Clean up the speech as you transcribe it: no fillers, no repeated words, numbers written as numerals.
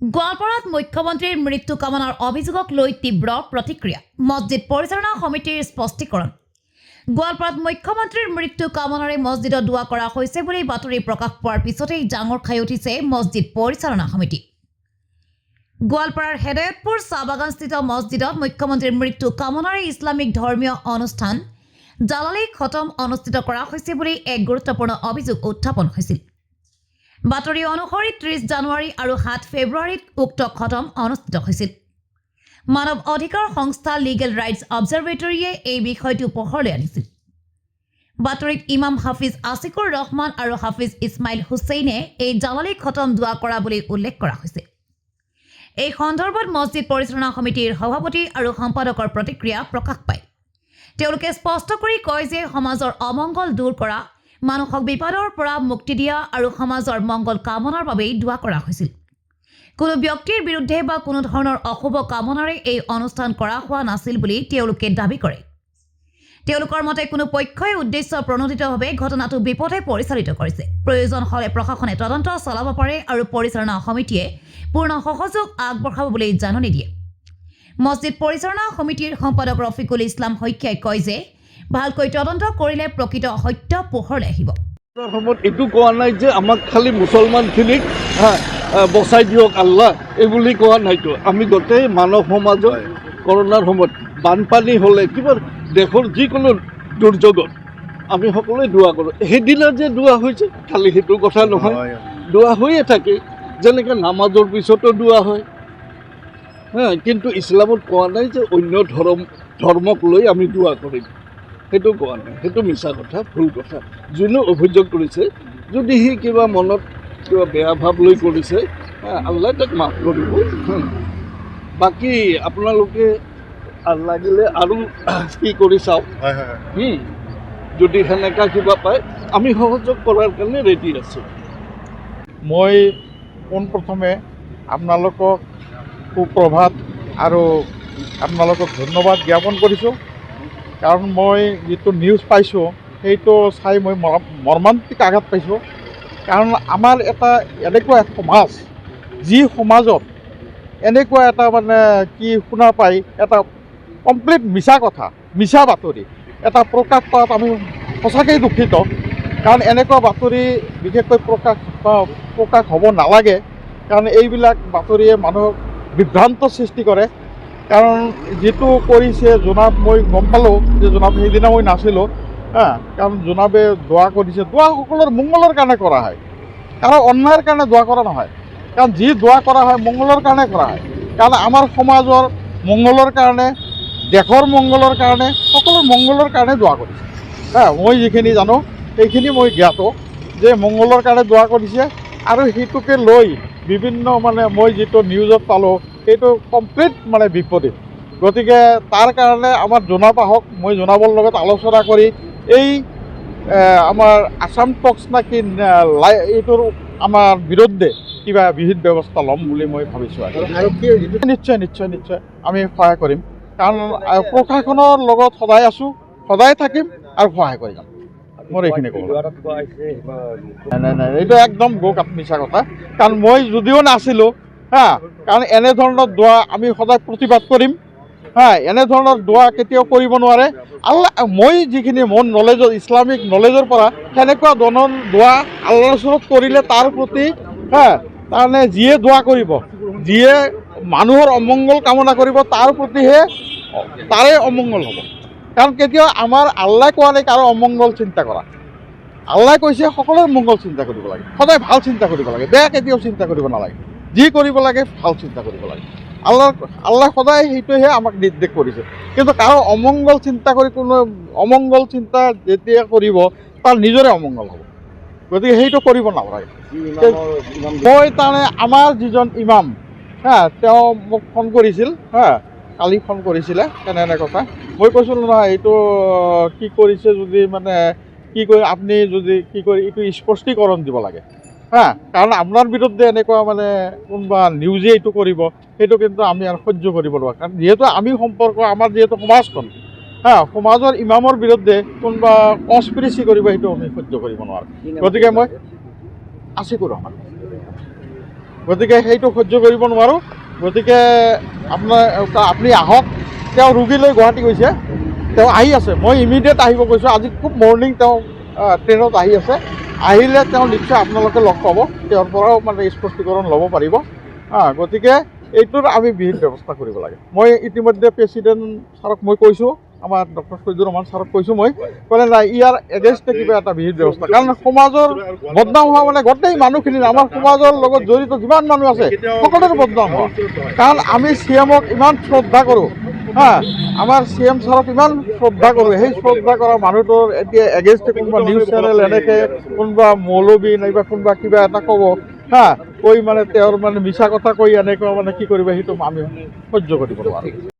গোৱালপাৰাত মুখ্যমন্ত্ৰীৰ মৃত্যু কামনাৰ অভিযোগক লৈ তীব্ৰ প্ৰতিক্ৰিয়া মছজিদ পৰিচালনা সমিতিৰ স্পষ্টীকৰণ। গোৱালপাৰাত মুখ্যমন্ত্ৰীৰ মৃত্যু কামনাৰে মছজিদত দোৱা কৰা হৈছে বুলি বাতৰি প্ৰকাশ পোৱাৰ পিছতেই ডাঙৰ খাই উঠিছে মছজিদ পৰিচালনা সমিতি। গোৱালপাৰাৰ হেদায়তপুৰ চাহ বাগানস্থিত মছজিদত মুখ্যমন্ত্ৰীৰ মৃত্যু কামনাৰে ইছলামিক ধৰ্মীয় অনুষ্ঠান জালালী খতম অনুষ্ঠিত কৰা হৈছে বুলি এক গুৰুত্বপূৰ্ণ অভিযোগ উত্থাপন হৈছিল। বাতৰি অনুসৰি 30 জানুৱাৰী আৰু 7 ফেব্ৰুৱাৰীত উক্ত খতম অনুষ্ঠিত হৈছিল। মানৱ অধিকাৰ সংস্থা লিগেল ৰাইটছ অবজাৰভেটৰীয়ে এই বিষয়টো পোহৰলৈ আনিছিল। বাতৰিত ইমাম হাফিজ আছিকুৰ ৰহমান আৰু হাফিজ ইছমাইল হুছেইনে এই জালালী খতম দোৱা কৰা বুলি উল্লেখ কৰা হৈছে। এই সন্দৰ্ভত মছজিদ পৰিচালনা সমিতিৰ সভাপতি আৰু সম্পাদকৰ প্ৰতিক্ৰিয়া প্ৰকাশ পায়। তেওঁলোকে স্পষ্ট কৰি কয় যে সমাজৰ অমংগল দূৰ কৰা, মানুহক বিপদৰ পৰা মুক্তি দিয়া আৰু সমাজৰ মংগল কামনাৰ বাবেই দোৱা কৰা হৈছিল। কোনো ব্যক্তিৰ বিৰুদ্ধে বা কোনো ধৰণৰ অশুভ কামনাৰে এই অনুষ্ঠান কৰা হোৱা নাছিল বুলি তেওঁলোকে দাবী কৰে। তেওঁলোকৰ মতে কোনো পক্ষই উদ্দেশ্য প্ৰণোদিতভাৱে ঘটনাটো বিপথে পৰিচালিত কৰিছে। প্ৰয়োজন হ'লে প্ৰশাসনে তদন্ত চলাব পাৰে আৰু পৰিচালনা সমিতিয়ে পূৰ্ণ সহযোগ আগবঢ়াব বুলি জাননী দিয়ে। মছজিদ পৰিচালনা সমিতিৰ সম্পাদক ৰফিকুল ইছলাম শইকীয়াই কয় যে ভালকৈ তদন্ত কৰিলে প্ৰকৃত সত্য পোহৰলৈ আহিব। সময়ত এইটো কোৱা নাই যে আমাক খালি মুছলমানখিনিক বচাই দিয়ক আল্লাহ এই বুলি কোৱা নাইতো। আমি গোটেই মানৱ সমাজৰ কৰোণাৰ সময়ত বানপানী হ'লে কিবা দেশৰ যিকোনো দুৰ্যোগত আমি সকলোৱে দোৱা কৰোঁ। সেইদিনা যে দোৱা হৈছে খালি সেইটো কথা নহয়, দোৱা হৈয়ে থাকে। যেনেকৈ নামাজৰ পিছতো দোৱা হয়, কিন্তু ইছলামত কোৱা নাই যে অন্য ধৰ্মক লৈ আমি দোৱা কৰিম, সেইটো কোৱা নাই। সেইটো মিছা কথা, ভুল কথা। যোনে অভিযোগ কৰিছে যদি সি কিবা মনত কিবা বেয়া ভাৱ লৈ কৰিছে, আল্লাহ তাক মাফ কৰিব। বাকী আপোনালোকে লাগিলে আৰু কি কৰি চাওক, যদি সেনেকুৱা কিবা পায় আমি সহযোগ কৰাৰ কাৰণে ৰেডি আছোঁ। মই পোনপ্ৰথমে আপোনালোকক সুপ্ৰভাত আৰু আপোনালোকক ধন্যবাদ জ্ঞাপন কৰিছোঁ। কাৰণ মই যিটো নিউজ পাইছোঁ সেইটো চাই মই মৰ্মান্তিক আঘাত পাইছোঁ। কাৰণ আমাৰ এটা এনেকুৱা এক সমাজ, যি সমাজত এনেকুৱা এটা মানে কি শুনা পাই এটা কমপ্লিট মিছা কথা, মিছা বাতৰি এটা প্ৰকাশ পোৱাত আমি সঁচাকৈ দুখিত। কাৰণ এনেকুৱা বাতৰি বিশেষকৈ প্ৰকাশ হ'ব নালাগে। কাৰণ এইবিলাক বাতৰিয়ে মানুহক বিভ্ৰান্ত সৃষ্টি কৰে। কাৰণ যিটো কৰিছে জোনাব, মই গম পালোঁ যে জোনাব সেইদিনা মই নাছিলোঁ, কাৰণ জোনাবে দোৱা কৰিছে। দোৱা সকলোৰ মংগলৰ কাৰণে কৰা হয়, কাৰণ অন্যায়ৰ কাৰণে দোৱা কৰা নহয়। কাৰণ যি দোৱা কৰা হয় মংগলৰ কাৰণে কৰা হয়। কাৰণ আমাৰ সমাজৰ মংগলৰ কাৰণে, দেশৰ মংগলৰ কাৰণে, সকলো মংগলৰ কাৰণে দোৱা কৰিছে। মই যিখিনি জানো সেইখিনি মই জ্ঞাত যে মংগলৰ কাৰণে দোৱা কৰিছে। আৰু সেইটোকে লৈ বিভিন্ন মানে মই যিটো নিউজত পালোঁ সেইটো কমপ্লিট মানে বিপৰীত। গতিকে তাৰ কাৰণে আমাৰ জোনাব আহক, মই জোনাবৰ লগত আলোচনা কৰি এই আমাৰ আছাম টক্স নাকি এইটোৰ আমাৰ বিৰুদ্ধে কিবা বিহিত ব্যৱস্থা ল'ম বুলি মই ভাবিছোঁ। নিশ্চয় নিশ্চয় নিশ্চয় আমি সহায় কৰিম। কাৰণ প্ৰশাসনৰ লগত সদায় আছোঁ, সদায় থাকিম আৰু সহায় কৰি যাম। মোৰ এইখিনি ক'ব। নাই, এইটো একদম গোকাত মিছা কথা। কাৰণ মই যদিও নাছিলোঁ, কাৰণ এনেধৰণৰ দোৱা আমি সদায় প্ৰতিবাদ কৰিম। এনেধৰণৰ দোৱা কেতিয়াও কৰিব নোৱাৰে। আল্লাহ, মই যিখিনি মোৰ নলেজৰ, ইছলামিক নলেজৰ পৰা সেনেকুৱা ধৰণৰ দোৱা আল্লাহৰ ওচৰত কৰিলে তাৰ প্ৰতি তাৰমানে যিয়ে দোৱা কৰিব, যিয়ে মানুহৰ অমংগল কামনা কৰিব তাৰ প্ৰতিহে তাৰে অমংগল হ'ব। কাৰণ কেতিয়াও আমাৰ আল্লাই কোৱা নাই কাৰো অমংগল চিন্তা কৰা। আল্লাই কৈছে সকলোৰে মংগল চিন্তা কৰিব লাগে, সদায় ভাল চিন্তা কৰিব লাগে, বেয়া কেতিয়াও চিন্তা কৰিব নালাগে। যি কৰিব লাগে ভাল চিন্তা কৰিব লাগে। আল্লাহ সদায় সেইটোহে আমাক নিৰ্দেশ কৰিছে। কিন্তু কাৰো অমংগল চিন্তা কৰি কোনো অমংগল চিন্তা যেতিয়া কৰিব তাৰ নিজৰে অমংগল হ'ব। গতিকে সেইটো কৰিব নালাগে। মই তাৰমানে আমাৰ যিজন ইমাম, তেওঁ মোক ফোন কৰিছিল, কালি ফোন কৰিছিলে কেনে কথা। মই কৈছিলোঁ নহয় এইটো কি কৰিছে যদি মানে কি কৰি আপুনি যদি কি কৰি এইটো স্পষ্টীকৰণ দিব লাগে। কাৰণ আপোনাৰ বিৰুদ্ধে এনেকুৱা মানে কোনোবা নিউজে এইটো কৰিব সেইটো কিন্তু আমি আৰু সহ্য কৰিব নোৱাৰোঁ। কাৰণ যিহেতু আমি সম্পৰ্ক আমাৰ যিহেতু সমাজখন, সমাজৰ ইমামৰ বিৰুদ্ধে কোনোবা কনস্পিৰেচি কৰিব সেইটো আমি সহ্য কৰিব নোৱাৰোঁ। গতিকে মই আছিকুৰ ৰহমান। গতিকে সেইটো সহ্য কৰিব নোৱাৰোঁ। গতিকে আপুনি আহক। তেওঁ ৰোগী লৈ গুৱাহাটী গৈছে, তেওঁ আহি আছে। মই ইমিডিয়েট আহিব কৈছোঁ। আজি খুব মৰ্ণিং তেওঁ ট্ৰেইনত আহি আছে। আহিলে তেওঁ নিশ্চয় আপোনালোকে লগ পাব, তেওঁৰ পৰাও মানে স্পষ্টীকৰণ ল'ব পাৰিব। গতিকে এইটোৰ আমি বিহিত ব্যৱস্থা কৰিব লাগে। মই ইতিমধ্যে প্ৰেচিডেণ্ট ছাৰক মই কৈছোঁ, আমাৰ ডক্টৰ ফৈজুৰ ৰহমান ছাৰক কৈছোঁ, মই ক'লে নাই ইয়াৰ এগেইনষ্টে কিবা এটা বিহিত ব্যৱস্থা, কাৰণ সমাজৰ বদনাম হোৱা মানে গোটেই মানুহখিনি, আমাৰ সমাজৰ লগত জড়িত যিমান মানুহ আছে সকলোৰে বদনাম হোৱা। কাৰণ আমি CM-ক ইমান শ্ৰদ্ধা কৰোঁ, আমাৰ CM ছাৰক ইমান শ্ৰদ্ধা কৰোঁ। সেই শ্ৰদ্ধা কৰা মানুহটোৰ এতিয়া এগেইনষ্টে কোনোবা নিউজ চেনেল এনেকৈ কোনোবা মৌলবী নাইবা কোনোবা কিবা এটা ক'ব, কৈ মানে তেওঁৰ মানে মিছা কথা কৈ এনেকুৱা মানে কি কৰিব, সেইটো আমি সহ্য কৰিব নোৱাৰোঁ।